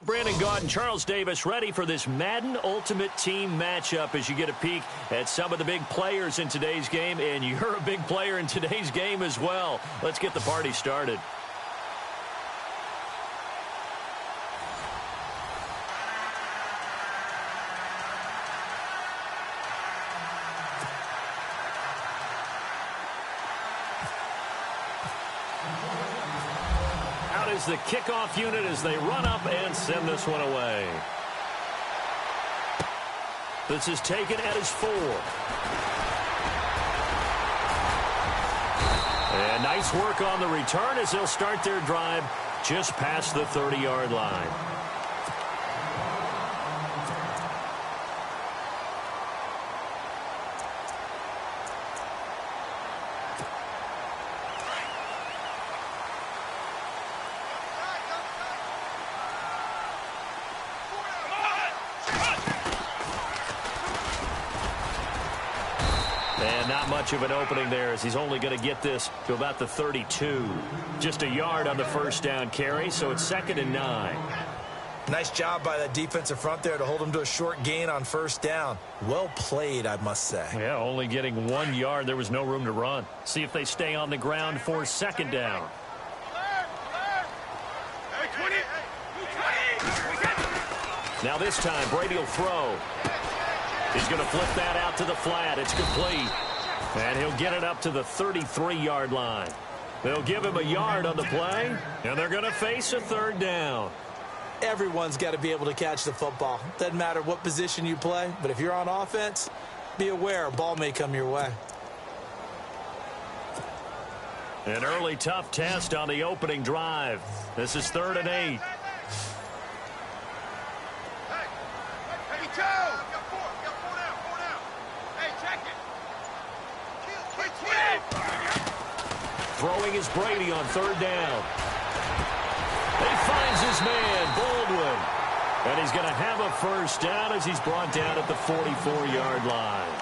Brandon Gaudin, Charles Davis ready for this Madden Ultimate Team matchup as you get a peek at some of the big players in today's game, and you're a big player in today's game as well. Let's get the party started. Is the kickoff unit as they run up and send this one away. This is taken at his 4. And nice work on the return as they'll start their drive just past the 30-yard line. Much of an opening there as he's only going to get this to about the 32. Just a yard on the first down carry, so it's 2nd and 9. Nice job by that defensive front there to hold him to a short gain on first down. Well played, I must say. Yeah, only getting 1 yard. There was no room to run. See if they stay on the ground for 2nd down. Now this time, Brady will throw. He's going to flip that out to the flat. It's complete. And he'll get it up to the 33-yard line. They'll give him a yard on the play, and they're going to face a third down. Everyone's got to be able to catch the football. Doesn't matter what position you play, but if you're on offense, be aware a ball may come your way. An early tough test on the opening drive. This is 3rd and 8. Throwing is Brady on 3rd down. He finds his man, Baldwin. And he's going to have a first down as he's brought down at the 44-yard line.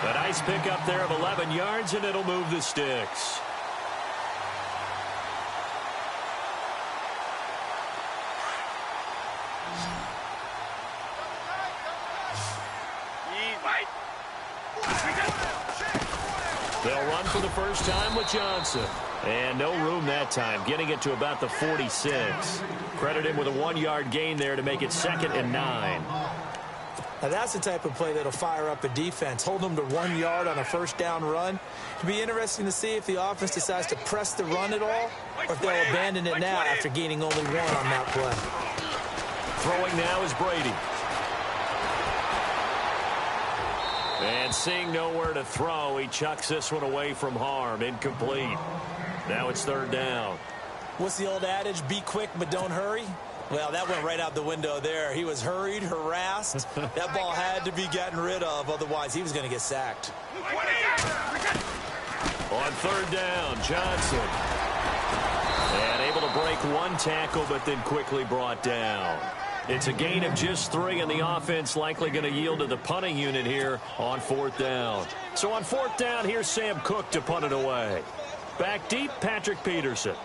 A nice pickup there of 11 yards, and it'll move the sticks. They'll run for the first time with Johnson. And no room that time, getting it to about the 46. Credit him with a 1-yard gain there to make it 2nd and 9. Now that's the type of play that'll fire up a defense. Hold them to 1 yard on a first down run. It'll be interesting to see if the offense decides to press the run at all, or if they'll abandon it now after gaining only 1 on that play. Throwing now is Brady. And seeing nowhere to throw, he chucks this one away from harm. Incomplete. Now it's 3rd down. What's the old adage? Be quick, but don't hurry. Well, that went right out the window there. He was hurried, harassed. That ball had to be gotten rid of. Otherwise, he was going to get sacked. On 3rd down, Johnson. And able to break 1 tackle, but then quickly brought down. It's a gain of just 3, and the offense likely going to yield to the punting unit here on 4th down. So on 4th down, here's Sam Cook to punt it away. Back deep, Patrick Peterson.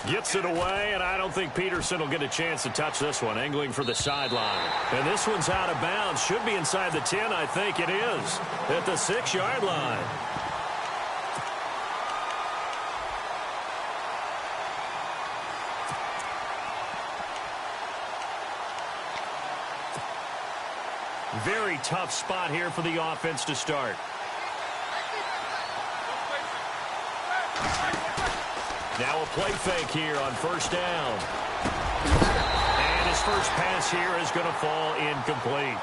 Gets it away, and I don't think Peterson will get a chance to touch this one. Angling for the sideline. And this one's out of bounds. Should be inside the 10, I think it is. At the 6-yard line. Very tough spot here for the offense to start. Now a play fake here on 1st down. And his first pass here is going to fall incomplete.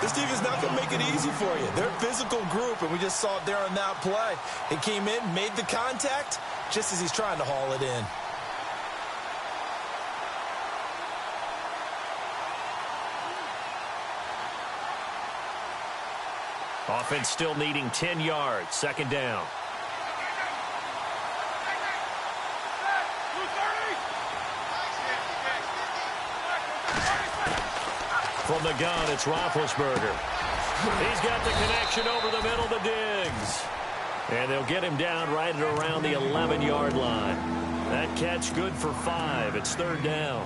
This team is not going to make it easy for you. They're a physical group, and we just saw it there on that play. It came in, made the contact, just as he's trying to haul it in. Offense still needing 10 yards. 2nd down. From the gun, it's Roethlisberger. He's got the connection over the middle to Diggs. And they'll get him down right at around the 11-yard line. That catch good for 5. It's 3rd down.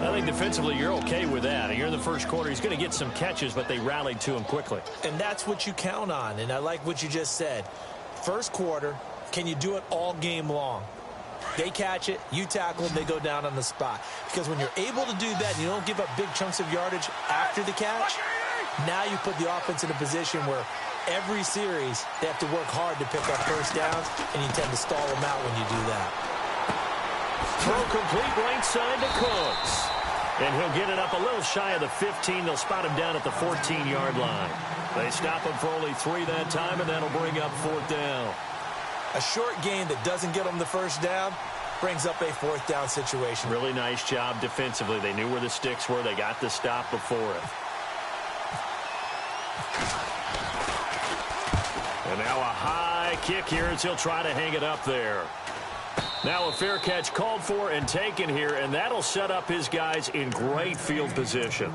I think defensively you're okay with that. You're in the first quarter. He's going to get some catches, but they rallied to him quickly. And that's what you count on, and I like what you just said. First quarter, can you do it all game long? They catch it, you tackle them, they go down on the spot. Because when you're able to do that and you don't give up big chunks of yardage after the catch, now you put the offense in a position where every series they have to work hard to pick up first downs, and you tend to stall them out when you do that. Throw complete right side to Cooks. And he'll get it up a little shy of the 15. They'll spot him down at the 14-yard line. They stop him for only 3 that time, and that'll bring up 4th down. A short gain that doesn't get them the first down brings up a 4th down situation. Really nice job defensively. They knew where the sticks were. They got the stop before it. And now a high kick here as he'll try to hang it up there. Now a fair catch called for and taken here, and that'll set up his guys in great field position.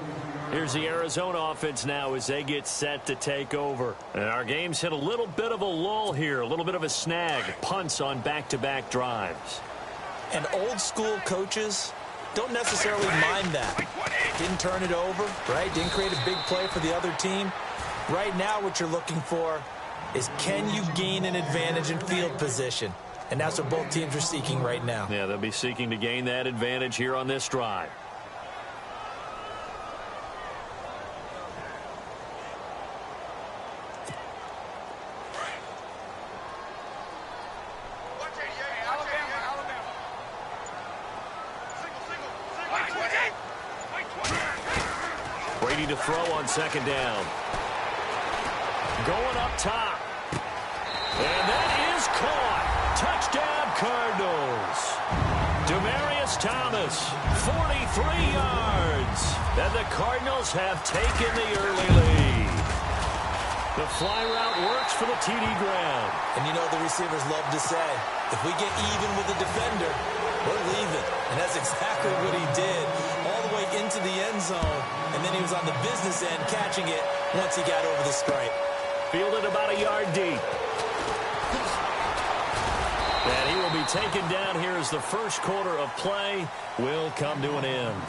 Here's the Arizona offense now as they get set to take over. And our game's hit a little bit of a lull here, a little bit of a snag. Punts on back-to-back drives. And old-school coaches don't necessarily mind that. Didn't turn it over, right? Didn't create a big play for the other team. Right now what you're looking for is, can you gain an advantage in field position? And that's what both teams are seeking right now. Yeah, they'll be seeking to gain that advantage here on this drive. Brady to throw on second down. Going up top. And that is caught. Touchdown, Cardinals. Demaryius Thomas, 43 yards. And the Cardinals have taken the early lead. The fly route works for the TD ground. And you know the receivers love to say, if we get even with the defender, we're leaving. And that's exactly what he did. All the way into the end zone. And then he was on the business end catching it once he got over the stripe. Fielded about a yard deep. And he will be taken down here as the first quarter of play will come to an end.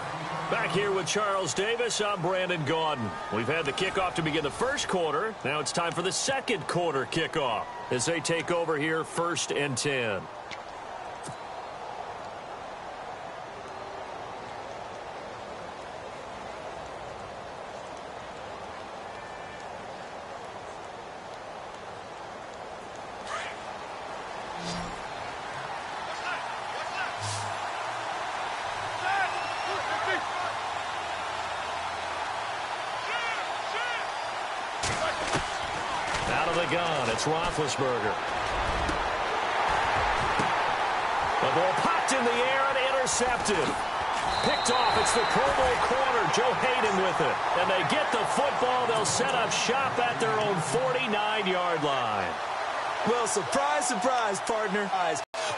Back here with Charles Davis, I'm Brandon Gaudin. We've had the kickoff to begin the first quarter. Now it's time for the second quarter kickoff as they take over here 1st and 10. Gun. It's Roethlisberger. The ball popped in the air and intercepted. Picked off. It's the Pro Bowl corner, Joe Hayden, with it. And they get the football. They'll set up shop at their own 49-yard line. Well, surprise, surprise, partner.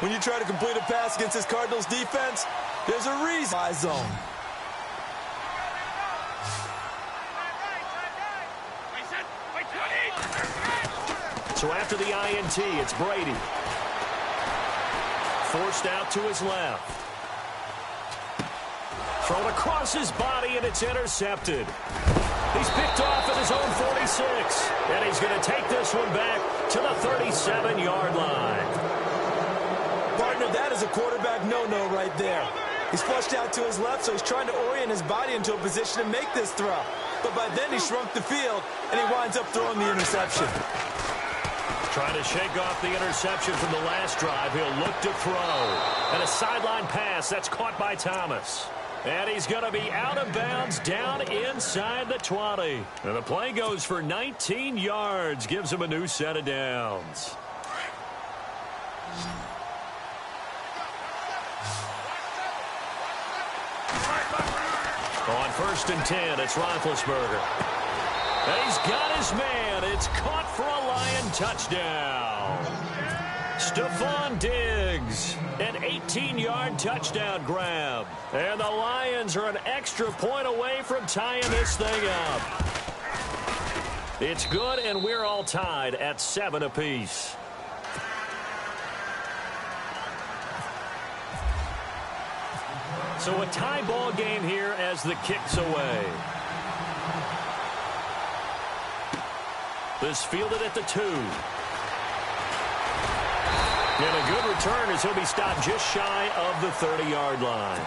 When you try to complete a pass against this Cardinals defense, there's a reason. Zone. So after the INT, it's Brady. Forced out to his left. Thrown across his body, and it's intercepted. He's picked off at his own 46. And he's going to take this one back to the 37-yard line. Partner, that is a quarterback no-no right there. He's flushed out to his left, so he's trying to orient his body into a position to make this throw. But by then, he shrunk the field, and he winds up throwing the interception. Trying to shake off the interception from the last drive. He'll look to throw. And a sideline pass. That's caught by Thomas. And he's going to be out of bounds down inside the 20. And the play goes for 19 yards. Gives him a new set of downs. On 1st and 10, it's Roethlisberger. And he's got his man. It's caught for a Lion touchdown. Stephon Diggs, an 18-yard touchdown grab. And the Lions are an extra point away from tying this thing up. It's good, and we're all tied at 7 apiece. So a tie ball game here as the kick's away. This fielded at the 2. And a good return as he'll be stopped just shy of the 30-yard line.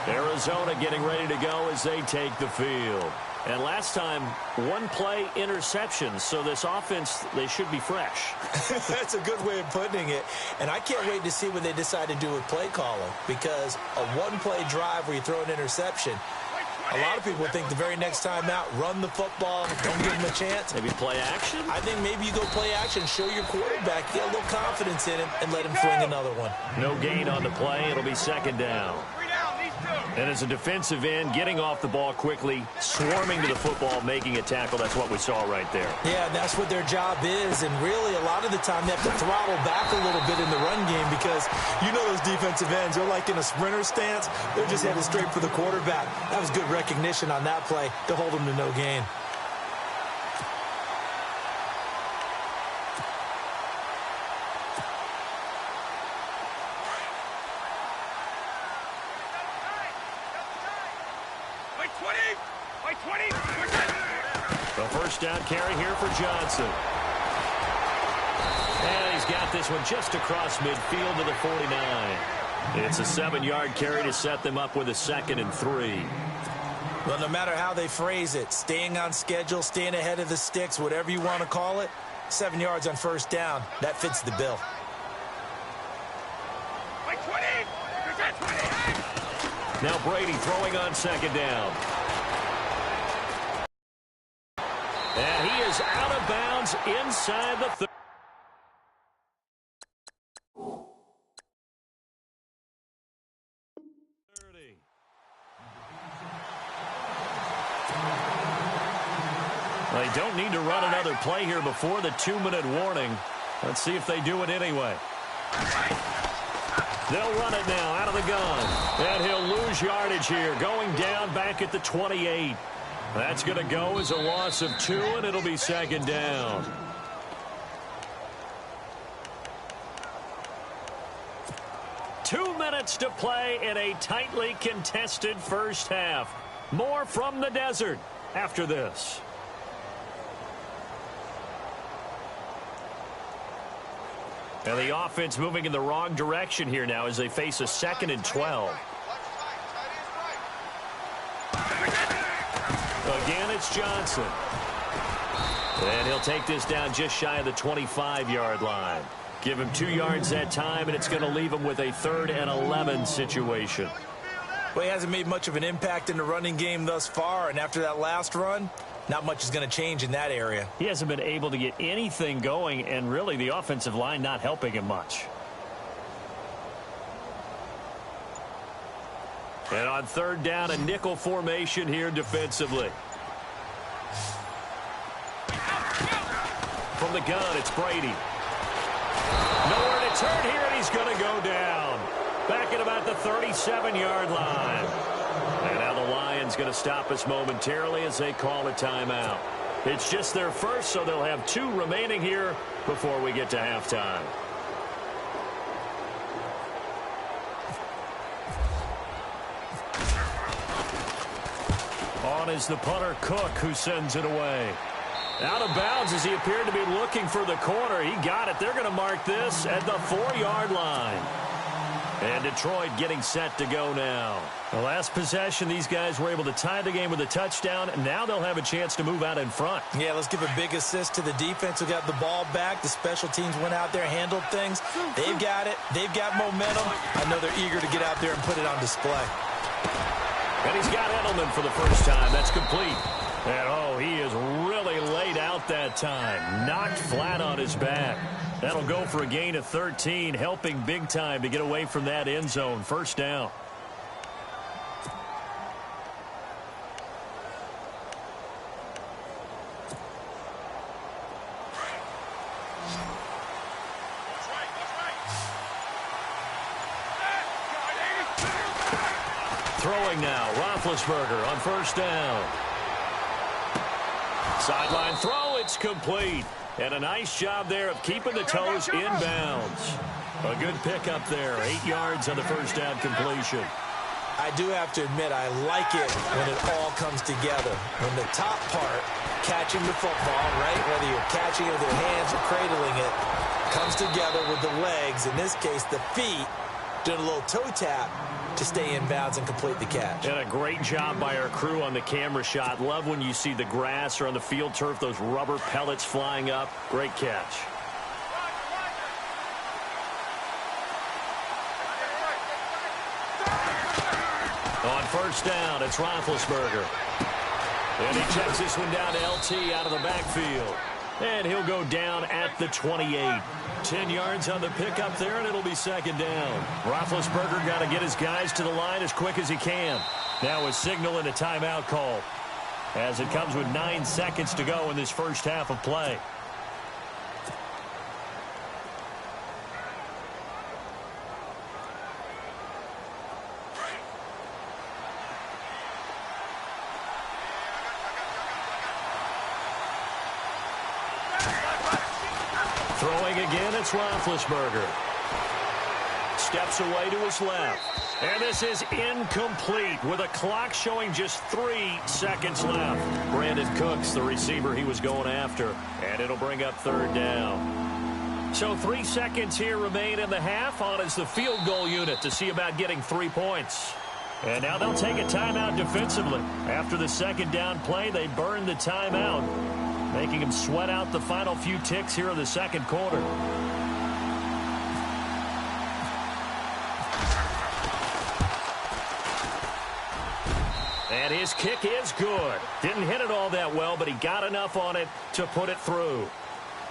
Arizona getting ready to go as they take the field. And last time, one-play interception, so this offense, they should be fresh. That's a good way of putting it. And I can't wait to see what they decide to do with play calling, because a one-play drive where you throw an interception, a lot of people think the very next time out, run the football, don't give him a chance. Maybe play action? I think maybe you go play action, show your quarterback, get a little confidence in him, and let him fling another one. No gain on the play. It'll be second down. And as a defensive end, getting off the ball quickly, swarming to the football, making a tackle. That's what we saw right there. Yeah, that's what their job is. And really, a lot of the time, they have to throttle back a little bit in the run game because you know those defensive ends, they're like in a sprinter stance. They're just headed straight for the quarterback. That was good recognition on that play to hold them to no gain. The 1st down carry here for Johnson. And he's got this one just across midfield to the 49. It's a 7-yard carry to set them up with a 2nd and 3. Well, no matter how they phrase it, staying on schedule, staying ahead of the sticks, whatever you want to call it, 7 yards on first down, that fits the bill. Now Brady throwing on 2nd down. And he is out of bounds inside the 30. They don't need to run another play here before the 2-minute warning. Let's see if they do it anyway. They'll run it now out of the gun. And he'll lose yardage here, going down back at the 28. That's going to go as a loss of 2, and it'll be 2nd down. Two minutes to play in a tightly contested first half. More from the desert after this. And the offense moving in the wrong direction here now as they face a 2nd and 12. Again, it's Johnson. And he'll take this down just shy of the 25-yard line. Give him 2 yards that time, and it's going to leave him with a 3rd and 11 situation. Well, he hasn't made much of an impact in the running game thus far, and after that last run, not much is going to change in that area. He hasn't been able to get anything going, and really the offensive line not helping him much. And on 3rd down, a nickel formation here defensively. From the gun, it's Brady. Nowhere to turn here, and he's going to go down. Back at about the 37-yard line. And now the Lions going to stop us momentarily as they call a timeout. It's just their first, so they'll have 2 remaining here before we get to halftime. On is the punter, Cook, who sends it away. Out of bounds as he appeared to be looking for the corner. He got it. They're going to mark this at the 4-yard line. And Detroit getting set to go now. The last possession, these guys were able to tie the game with a touchdown, and now they'll have a chance to move out in front. Yeah, let's give a big assist to the defense who got the ball back. The special teams went out there, handled things. They've got it. They've got momentum. I know they're eager to get out there and put it on display. And he's got Edelman for the first time. That's complete. And, oh, he is really laid out that time. Knocked flat on his back. That'll go for a gain of 13, helping big time to get away from that end zone. First down. Throwing now, Roethlisberger on first down. Sideline throw, it's complete. And a nice job there of keeping the toes inbounds. A good pickup there, 8 yards on the first down completion. I do have to admit, I like it when it all comes together. When the top part, catching the football, right, whether you're catching it with your hands or cradling it, comes together with the legs, in this case the feet, doing a little toe tap to stay in bounds and complete the catch. And a great job by our crew on the camera shot. Love when you see the grass or on the field turf, those rubber pellets flying up. Great catch. On first down, it's Roethlisberger. And he checks this one down to LT out of the backfield. And he'll go down at the 28. 10 yards on the pickup there, and it'll be second down. Roethlisberger got to get his guys to the line as quick as he can. Now a signal and a timeout call as it comes with 9 seconds to go in this first half of play. Throwing again, it's Roethlisberger. Steps away to his left. And this is incomplete with a clock showing just 3 seconds left. Brandon Cooks, the receiver he was going after. And it'll bring up third down. So 3 seconds here remain in the half. On is the field goal unit to see about getting 3 points. And now they'll take a timeout defensively. After the second down play, they burn the timeout, making them sweat out the final few ticks here in the second quarter. And his kick is good. Didn't hit it all that well, but he got enough on it to put it through.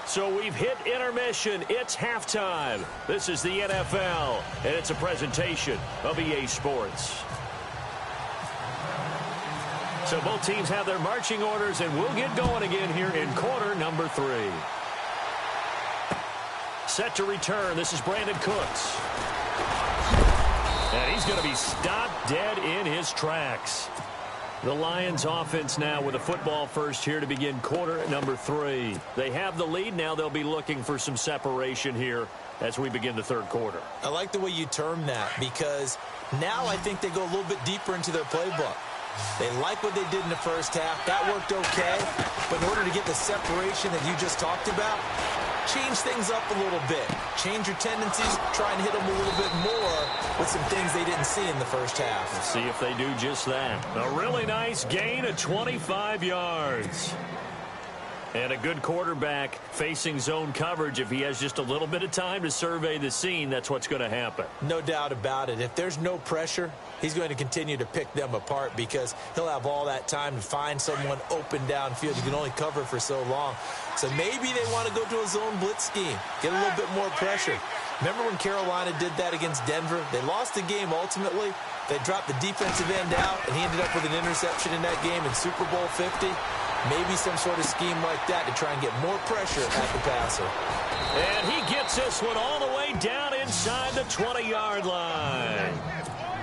So we've hit intermission. It's halftime. This is the NFL, and it's a presentation of EA Sports. So both teams have their marching orders, and we'll get going again here in quarter number 3. Set to return. This is Brandon Cooks. And he's going to be stopped dead in his tracks. The Lions offense now with a football first here to begin quarter number 3. They have the lead. Now they'll be looking for some separation here as we begin the third quarter. I like the way you term that, because now I think they go a little bit deeper into their playbook. They like what they did in the first half. That worked okay. But in order to get the separation that you just talked about, change things up a little bit. Change your tendencies. Try and hit them a little bit more with some things they didn't see in the first half. Let's see if they do just that. A really nice gain of 25 yards. And a good quarterback facing zone coverage. If he has just a little bit of time to survey the scene, that's what's going to happen. No doubt about it. If there's no pressure, he's going to continue to pick them apart because he'll have all that time to find someone open downfield. You can only cover for so long. So maybe they want to go to a zone blitz scheme, get a little bit more pressure. Remember when Carolina did that against Denver? They lost the game ultimately. They dropped the defensive end out, and he ended up with an interception in that game in Super Bowl 50. Maybe some sort of scheme like that to try and get more pressure at the passer. And he gets this one all the way down inside the 20-yard line.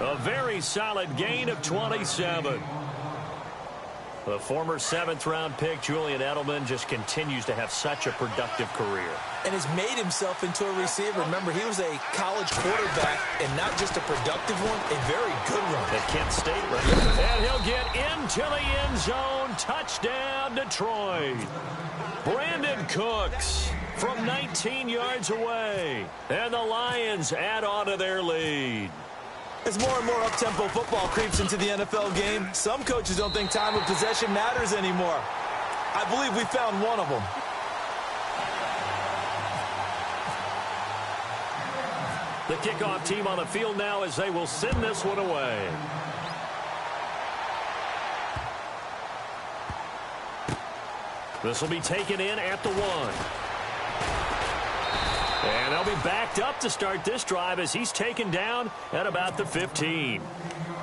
A very solid gain of 27. The former 7th-round pick, Julian Edelman, just continues to have such a productive career. And has made himself into a receiver. Remember, he was a college quarterback, and not just a productive one, a very good one. At Kent State, right? And he'll get into the end zone. Touchdown, Detroit. Brandon Cooks from 19 yards away. And the Lions add on to their lead. As more and more up-tempo football creeps into the NFL game, some coaches don't think time of possession matters anymore. I believe we found one of them. The kickoff team on the field now as they will send this one away. This will be taken in at the 1. And they'll be backed up to start this drive as he's taken down at about the 15.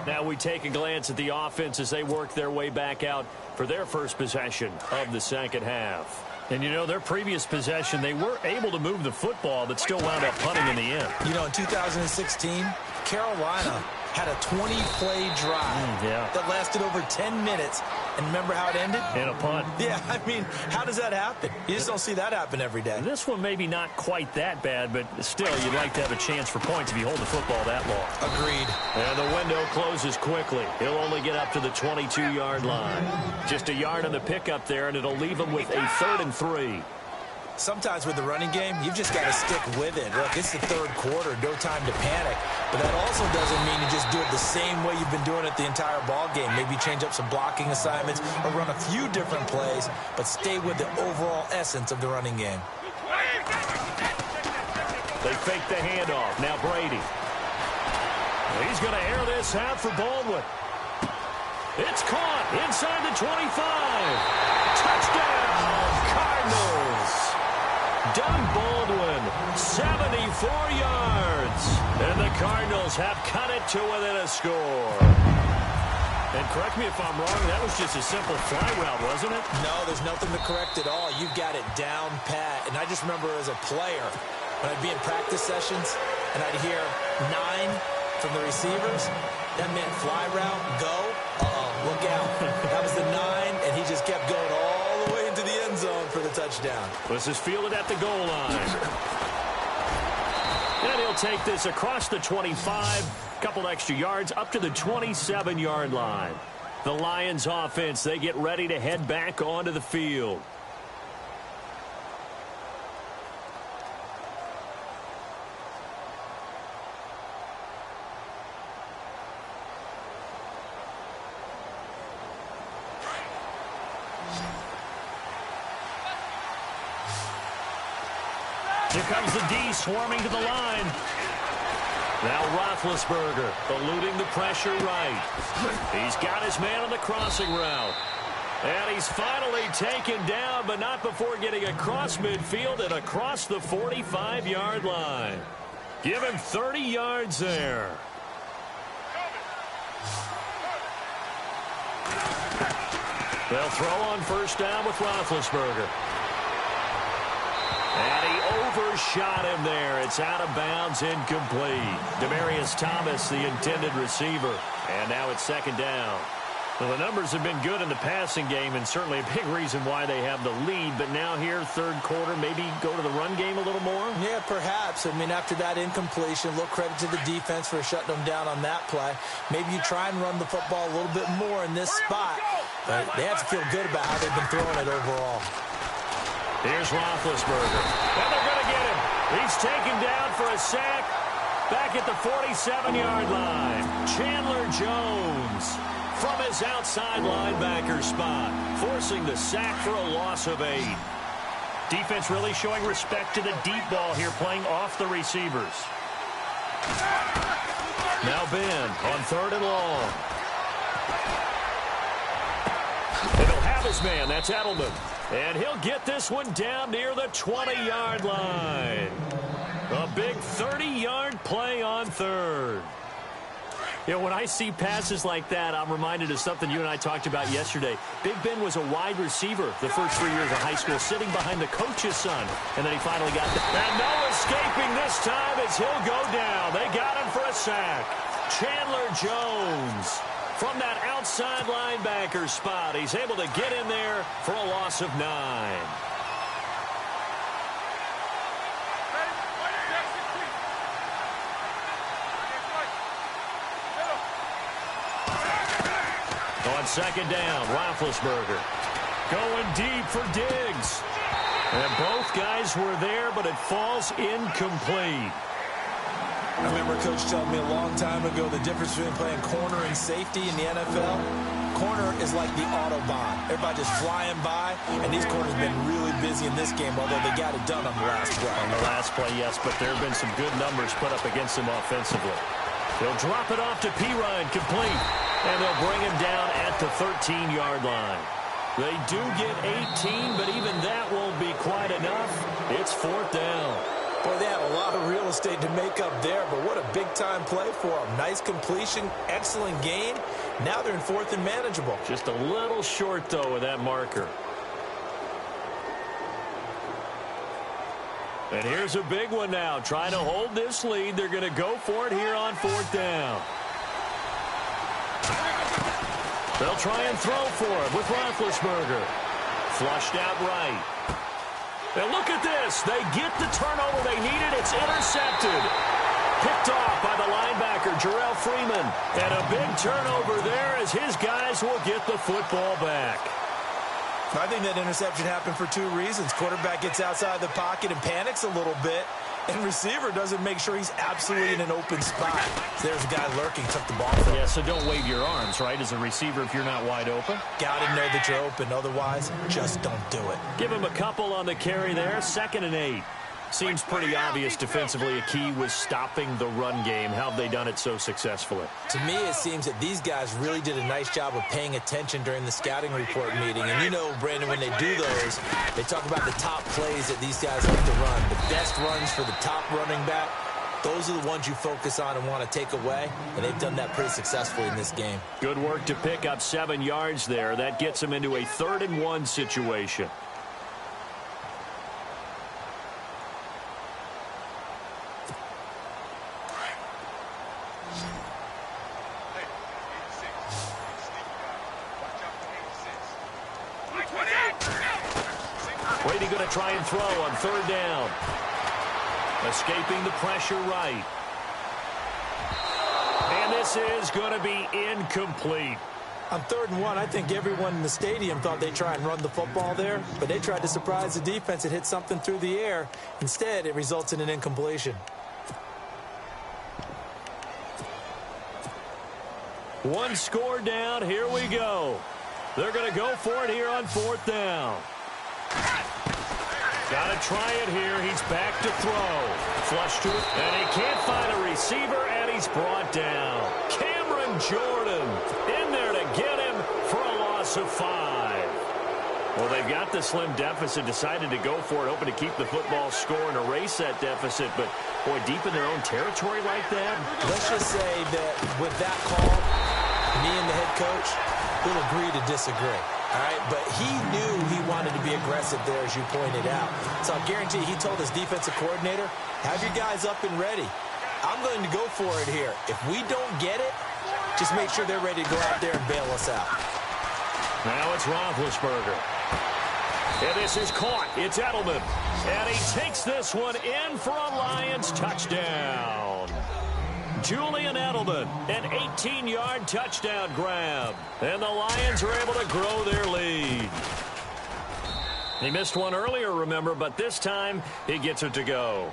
Now we take a glance at the offense as they work their way back out for their first possession of the second half. And, you know, their previous possession, they were able to move the football but still wound up punting in the end. You know, in 2016, Carolina had a 20-play drive that lasted over 10 minutes. And remember how it ended? In a punt. Yeah, I mean, how does that happen? You just don't see that happen every day. This one maybe not quite that bad, but still, you'd like to have a chance for points if you hold the football that long. Agreed. And the window closes quickly. He'll only get up to the 22-yard line. Just a yard on the pickup there, and it'll leave him with a 3rd and 3. Sometimes with the running game, you've just got to stick with it. Look, it's the third quarter, no time to panic. But that also doesn't mean you just do it the same way you've been doing it the entire ball game. Maybe change up some blocking assignments or run a few different plays, but stay with the overall essence of the running game. They fake the handoff. Now Brady. He's going to air this out for Baldwin. It's caught inside the 25. Touchdown, Cardinals. Doug Baldwin, 74 yards. And the Cardinals have cut it to within a score. And correct me if I'm wrong, that was just a simple fly route, wasn't it? No, there's nothing to correct at all. You've got it down pat. And I just remember as a player, when I'd be in practice sessions, and I'd hear 9 from the receivers, that meant fly route, go, look out. That was the 9, and he just kept going all the way into the end zone for the touchdown. This is fielded at the goal line. And he'll take this across the 25, couple extra yards, up to the 27-yard line. The Lions offense, they get ready to head back onto the field. Here comes the D swarming to the line. Now Roethlisberger eluding the pressure right. He's got his man on the crossing route. And he's finally taken down, but not before getting across midfield and across the 45-yard line. Give him 30 yards there. They'll throw on first down with Roethlisberger. And he overshot him there. It's out of bounds, incomplete. Demaryius Thomas, the intended receiver. And now it's second down. Well, the numbers have been good in the passing game, and certainly a big reason why they have the lead. But now here, third quarter, maybe go to the run game a little more? Yeah, perhaps. I mean, after that incompletion, a little credit to the defense for shutting them down on that play. Maybe you try and run the football a little bit more in this spot. But they have to feel good about how they've been throwing it overall. Here's Roethlisberger. And they're going to get him. He's taken down for a sack back at the 47-yard line. Chandler Jones from his outside linebacker spot, forcing the sack for a loss of 8. Defense really showing respect to the deep ball here, playing off the receivers. Now Ben on third and long. And he'll have his man. That's Edelman. And he'll get this one down near the 20-yard line. A big 30-yard play on third. You know, when I see passes like that, I'm reminded of something you and I talked about yesterday. Big Ben was a wide receiver the first 3 years of high school, sitting behind the coach's son, and then he finally got there. And no escaping this time as he'll go down. They got him for a sack. Chandler Jones from that outside linebacker spot. He's able to get in there for a loss of 9. On second down, Roethlisberger going deep for Diggs. And both guys were there, but it falls incomplete. I remember Coach telling me a long time ago the difference between playing corner and safety in the NFL. Corner is like the Autobahn. Everybody just flying by, and these corners have been really busy in this game, although they got it done on the last play. On the last play, yes, but there have been some good numbers put up against them offensively. They'll drop it off to Pirine, complete. And they'll bring him down at the 13-yard line. They do get 18, but even that won't be quite enough. It's fourth down. Boy, they have a lot of real estate to make up there, but what a big-time play for them. Nice completion, excellent gain. Now they're in fourth and manageable. Just a little short, though, with that marker. And here's a big one now. Trying to hold this lead. They're going to go for it here on fourth down. They'll try and throw for it with Roethlisberger. Flushed out right. And look at this. They get the turnover they needed. It's intercepted. Picked off by the linebacker, Jarrell Freeman. And a big turnover there as his guys will get the football back. I think that interception happened for 2 reasons. Quarterback gets outside the pocket and panics a little bit. And receiver doesn't make sure he's absolutely in an open spot. So there's a guy lurking, took the ball from him. Yeah, so don't wave your arms, right, as a receiver if you're not wide open. Got to know that you're open. Otherwise, just don't do it. Give him a couple on the carry there. 2nd and 8. Seems pretty obvious defensively a key was stopping the run game. How have they done it so successfully? To me, it seems that these guys really did a nice job of paying attention during the scouting report meeting. And you know, Brandon, when they do those, they talk about the top plays that these guys like to run. The best runs for the top running back, those are the ones you focus on and want to take away. And they've done that pretty successfully in this game. Good work to pick up 7 yards there. That gets them into a 3rd and 1 situation. Brady going to try and throw on 3rd down. Escaping the pressure right. And this is going to be incomplete. On 3rd and 1, I think everyone in the stadium thought they'd try and run the football there, but they tried to surprise the defense and hit something through the air. Instead, it results in an incompletion. One score down. Here we go. They're going to go for it here on 4th down. Got Gotta try it here. He's back to throw. Flush to it, and he can't find a receiver, and he's brought down. Cameron Jordan in there to get him for a loss of 5. Well, they've got the slim deficit, decided to go for it, hoping to keep the football score and erase that deficit. But, boy, deep in their own territory like that. Let's just say that with that call, me and the head coach will agree to disagree. All right, but he knew he wanted to be aggressive there, as you pointed out. So I guarantee he told his defensive coordinator, have your guys up and ready. I'm going to go for it here. If we don't get it, just make sure they're ready to go out there and bail us out. Now it's Roethlisberger. And this is caught. It's Edelman. And he takes this one in for a Lions touchdown. Julian Edelman, an 18-yard touchdown grab. And the Lions are able to grow their lead. He missed one earlier, remember, but this time he gets it to go.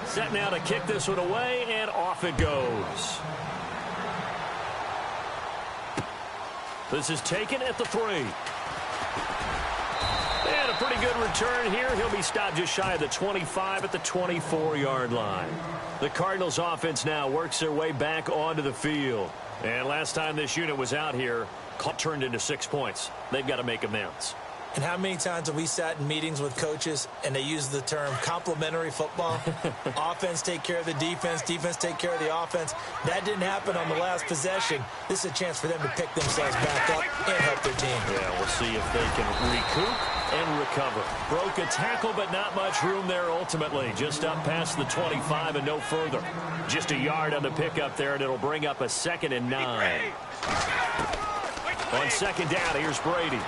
Set now to kick this one away, and off it goes. This is taken at the 3. And a pretty good return here. He'll be stopped just shy of the 25 at the 24-yard line. The Cardinals offense now works their way back onto the field. And last time this unit was out here, turned into 6 points. They've got to make amends. And how many times have we sat in meetings with coaches and they use the term complementary football? Offense take care of the defense, defense take care of the offense. That didn't happen on the last possession. This is a chance for them to pick themselves back up and help their team. Yeah, we'll see if they can recoup and recover. Broke a tackle, but not much room there ultimately. Just up past the 25 and no further. Just a yard on the pickup there, and it'll bring up a 2nd and 9. On 2nd down, here's Brady.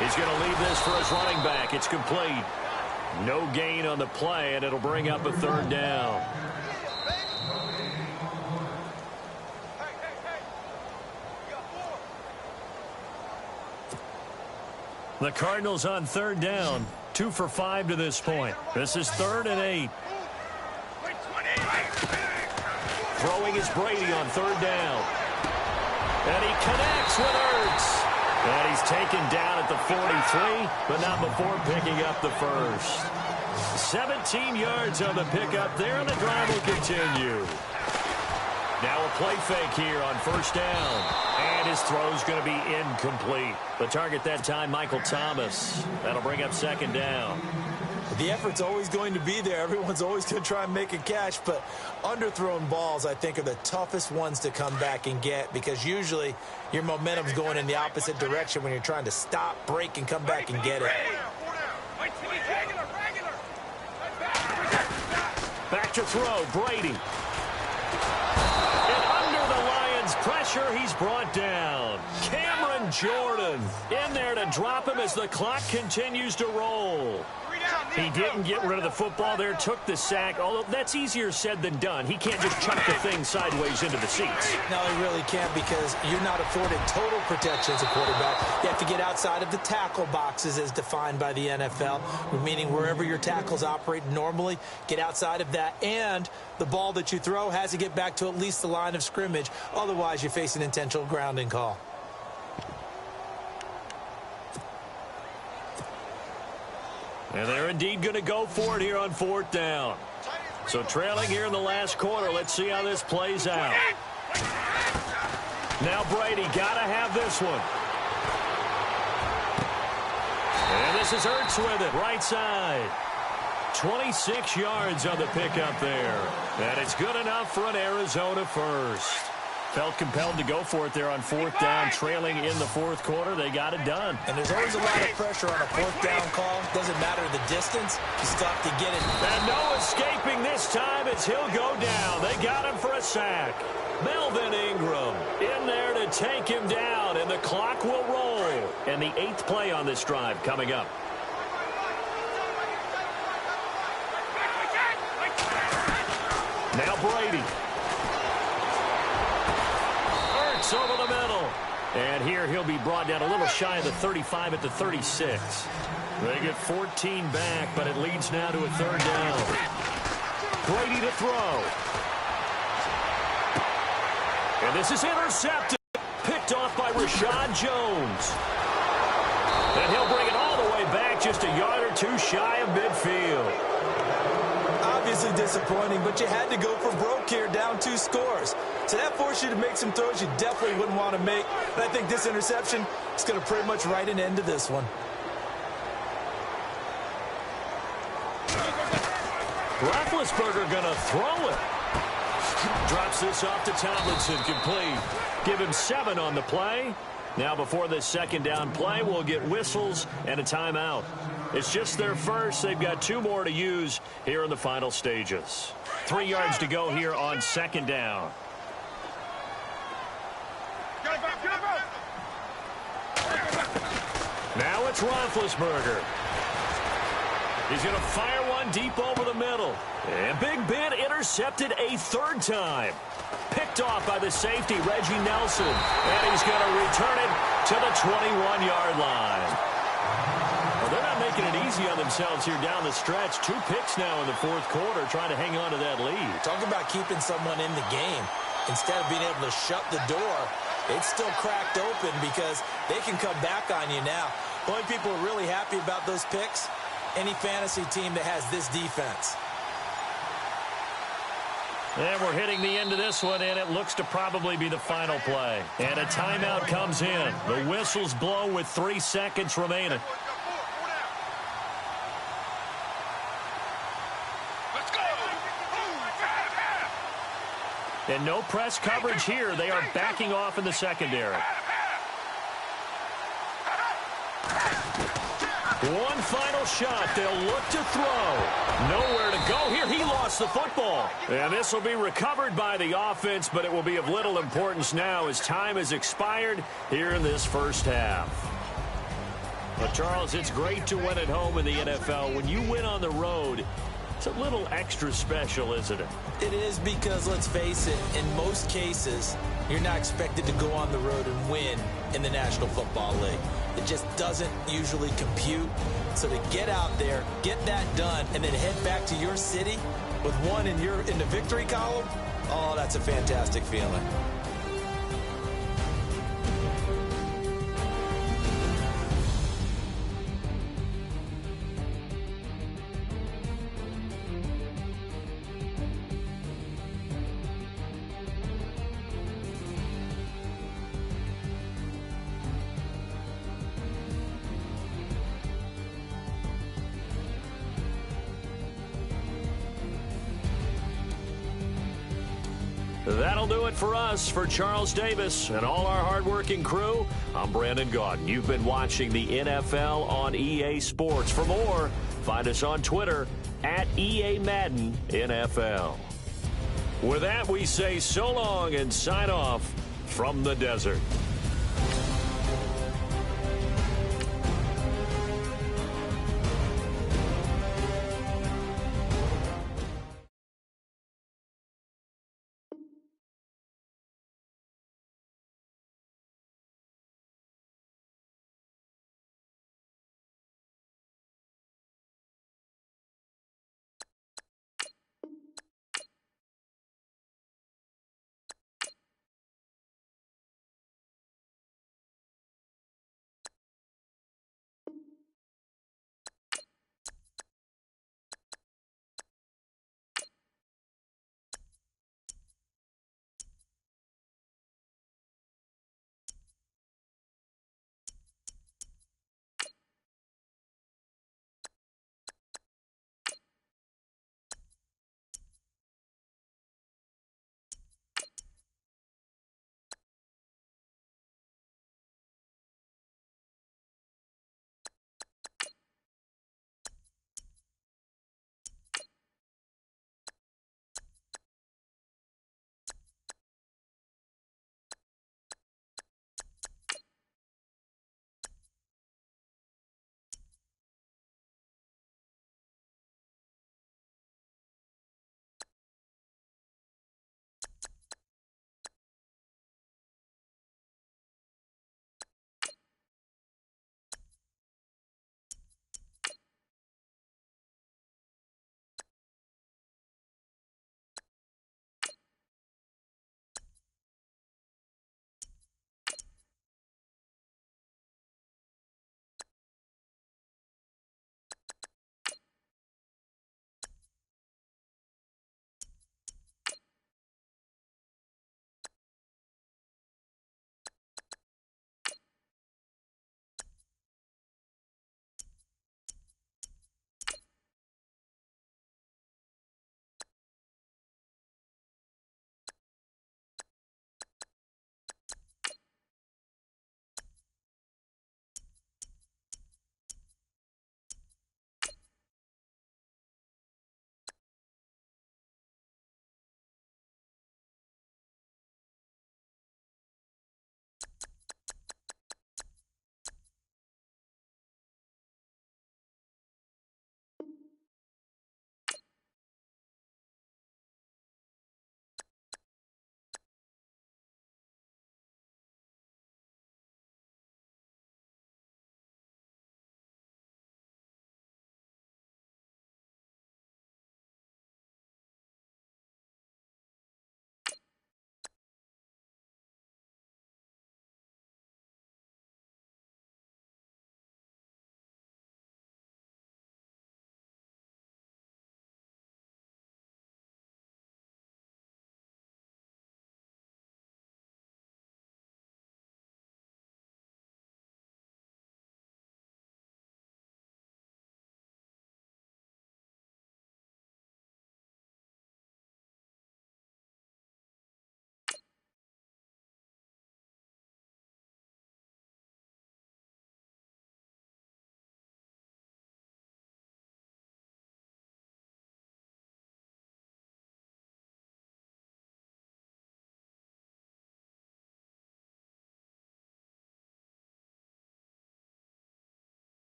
He's going to leave this for his running back. It's complete. No gain on the play, and it'll bring up a 3rd down. The Cardinals on 3rd down. 2 for 5 to this point. This is 3rd and 8. Throwing is Brady on 3rd down. And he connects with Ertz. And he's taken down at the 43, but not before picking up the first. 17 yards on the pickup there, and the drive will continue. Now a play fake here on 1st down. And his throw's going to be incomplete. The target that time, Michael Thomas. That'll bring up 2nd down. The effort's always going to be there. Everyone's always going to try and make a catch, but underthrown balls, I think, are the toughest ones to come back and get because usually your momentum's going in the opposite direction when you're trying to stop, break, and come back and get it. Back to throw, Brady. And under the Lions' pressure, he's brought down. Cameron Jordan in there to drop him as the clock continues to roll. He didn't get rid of the football there, took the sack, although that's easier said than done. He can't just chuck the thing sideways into the seats. No, he really can't because you're not afforded total protection as a quarterback. You have to get outside of the tackle boxes as defined by the NFL, meaning wherever your tackles operate normally, get outside of that. And the ball that you throw has to get back to at least the line of scrimmage. Otherwise, you face an intentional grounding call. And they're indeed going to go for it here on 4th down. So trailing here in the last quarter. Let's see how this plays out. Now Brady got to have this one. And this is Ertz with it, right side. 26 yards on the pickup there. And it's good enough for an Arizona first. Felt compelled to go for it there on 4th down, trailing in the 4th quarter. They got it done. And there's always a lot of pressure on a 4th down call. Doesn't matter the distance. You still have to get it. And no escaping this time as he'll go down. They got him for a sack. Melvin Ingram in there to take him down, and the clock will roll. And the 8th play on this drive coming up. Now Brady. Over the middle. And here he'll be brought down a little shy of the 35 at the 36. They get 14 back, but it leads now to a 3rd down. Brady to throw. And this is intercepted. Picked picked off by Rashad Jones. And he'll bring it all the way back, just a yard or two shy of midfield. Obviously disappointing, but you had to go for broke here, down 2 scores. So that forced you to make some throws you definitely wouldn't want to make. And I think this interception is going to pretty much write an end to this one. Roethlisberger going to throw it. Drops this off to Tomlinson, complete. Give him 7 on the play. Now before this second down play, we'll get whistles and a timeout. It's just their first. They've got 2 more to use here in the final stages. 3 yards to go here on second down. Now it's Roethlisberger. He's going to fire one deep over the middle. And Big Ben intercepted a 3rd time. Picked off by the safety, Reggie Nelson. And he's going to return it to the 21-yard line. Well, they're not making it easy on themselves here down the stretch. 2 picks now in the 4th quarter, trying to hang on to that lead. Talk about keeping someone in the game. Instead of being able to shut the door, it's still cracked open because they can come back on you now. The only people who are really happy about those picks, any fantasy team that has this defense. And we're hitting the end of this one, and it looks to probably be the final play. And a timeout comes in. The whistles blow with 3 seconds remaining. Let's go! And no press coverage here. They are backing off in the secondary. One final shot. They'll look to throw. Nowhere to go here. He lost the football. And this will be recovered by the offense, but it will be of little importance now as time has expired here in this first half. But, Charles, it's great to win at home in the NFL. When you win on the road, it's a little extra special, isn't it? It is because, let's face it, in most cases, you're not expected to go on the road and win in the National Football League. It just doesn't usually compute. So to get out there, get that done, and then head back to your city with 1 in the victory column, oh, that's a fantastic feeling. That'll do it for us. For Charles Davis and all our hardworking crew, I'm Brandon Gaudin. You've been watching the NFL on EA Sports. For more, find us on Twitter at EA Madden NFL. With that, we say so long and sign off from the desert.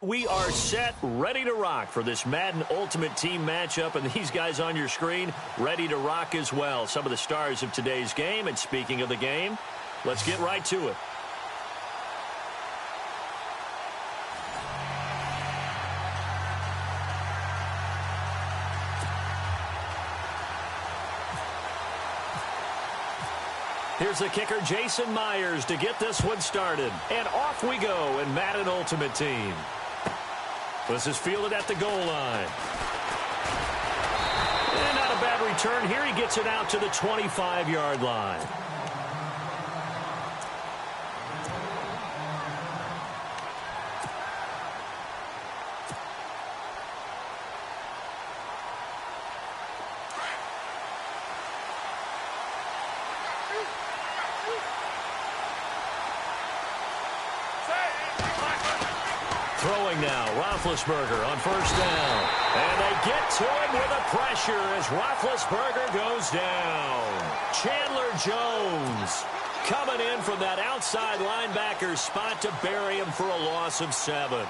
We are set, ready to rock for this Madden Ultimate Team matchup, and these guys on your screen ready to rock as well. Some of the stars of today's game, and speaking of the game, let's get right to it. Here's the kicker, Jason Myers, to get this one started. And off we go in Madden Ultimate Team. This is fielded at the goal line. And not a bad return here. He gets it out to the 25-yard line. Throwing now, Roethlisberger on first down. And they get to him with a pressure as Roethlisberger goes down. Chandler Jones coming in from that outside linebacker spot to bury him for a loss of 7.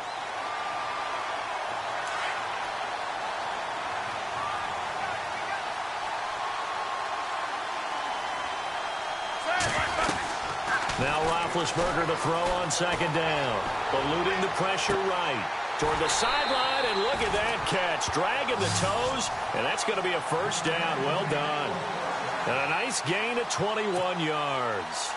Now Roethlisberger to throw on second down. Eluding the pressure right. Toward the sideline, and look at that catch. Dragging the toes, and that's going to be a first down. Well done. And a nice gain of 21 yards.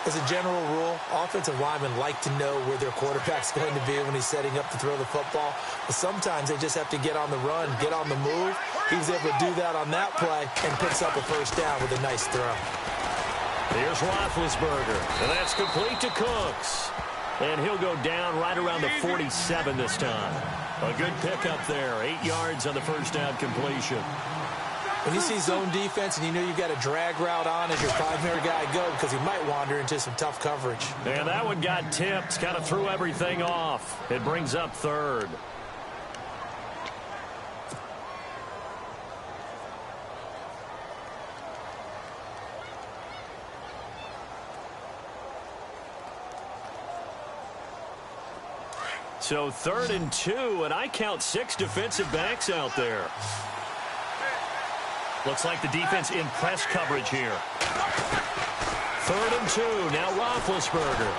As a general rule, offensive linemen like to know where their quarterback's going to be when he's setting up to throw the football. But sometimes they just have to get on the run, get on the move. He was able to do that on that play and picks up a first down with a nice throw. Here's Roethlisberger, and that's complete to Cooks. And he'll go down right around the 47 this time. A good pickup there, 8 yards on the first down completion. When you see zone defense and you know you've got a drag route on as your primary guy go because he might wander into some tough coverage. And that one got tipped, kind of threw everything off. It brings up third. So 3rd and 2, and I count 6 defensive backs out there. Looks like the defense in press coverage here. 3rd and 2, now Roethlisberger.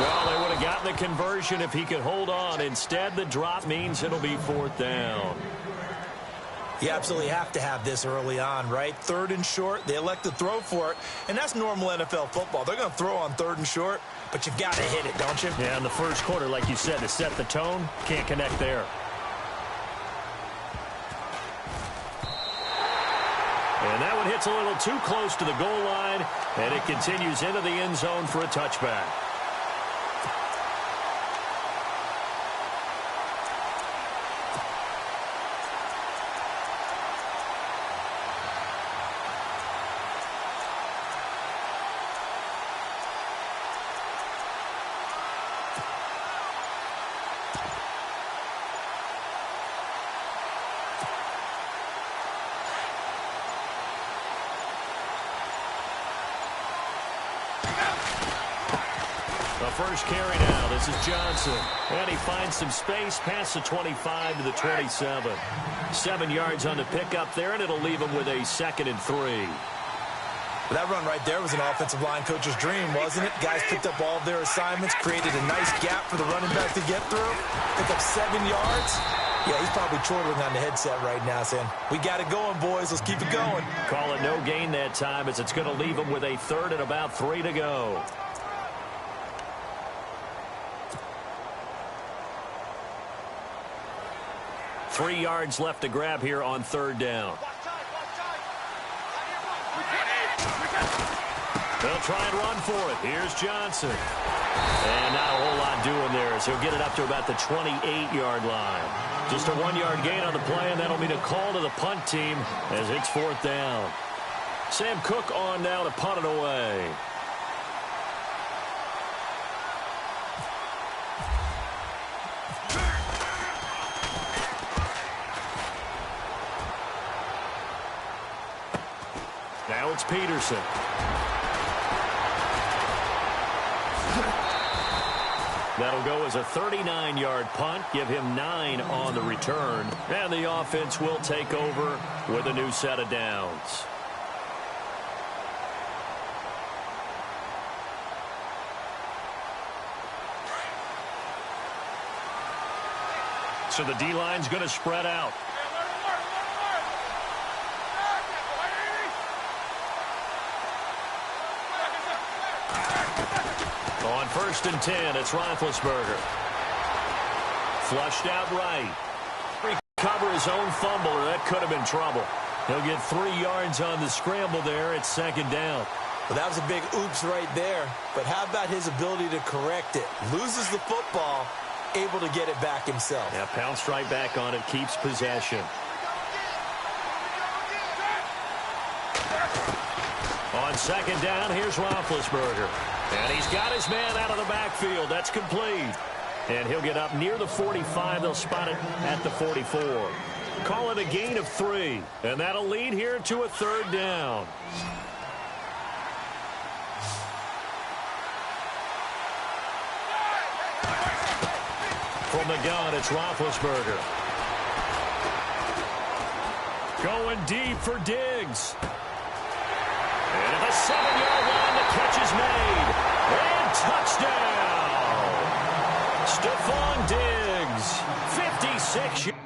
Well, they would have gotten the conversion if he could hold on. Instead, the drop means it'll be 4th down. You absolutely have to have this early on, right? 3rd and short, they elect to throw for it, and that's normal NFL football. They're going to throw on 3rd and short, but you've got to hit it, don't you? Yeah, in the first quarter, like you said, to set the tone, can't connect there. And that one hits a little too close to the goal line, and it continues into the end zone for a touchback. First carry now. This is Johnson. And he finds some space past the 25 to the 27. 7 yards on the pickup there, and it'll leave him with a 2nd and 3. That run right there was an offensive line coach's dream, wasn't it? Guys picked up all of their assignments, created a nice gap for the running back to get through, pick up 7 yards. Yeah, he's probably chortling on the headset right now saying, we got it going, boys. Let's keep it going. Call it no gain that time as it's going to leave him with a 3rd and about 3 to go. Three yards left to grab here on 3rd down. They'll try and run for it. Here's Johnson. And not a whole lot doing there as he'll get it up to about the 28-yard line. Just a 1-yard gain on the play, and that'll be the call to the punt team as it's 4th down. Sam Cook on now to punt it away. Now it's Peterson. That'll go as a 39-yard punt, give him 9 on the return, and the offense will take over with a new set of downs. So the D-line's going to spread out. On 1st and 10, it's Roethlisberger. Flushed out right. Recover his own fumble, or that could have been trouble. He'll get 3 yards on the scramble there. It's 2nd down. Well, that was a big oops right there. But how about his ability to correct it? Loses the football, able to get it back himself. Yeah, pounced right back on it, keeps possession. On 2nd down, here's Roethlisberger. And he's got his man out of the backfield. That's complete. And he'll get up near the 45. They'll spot it at the 44. Call it a gain of 3. And that'll lead here to a 3rd down. From the gun, it's Roethlisberger. Going deep for Diggs. And at the 7-yard line, the catch is made. And touchdown! Stephon Diggs, 56 yards.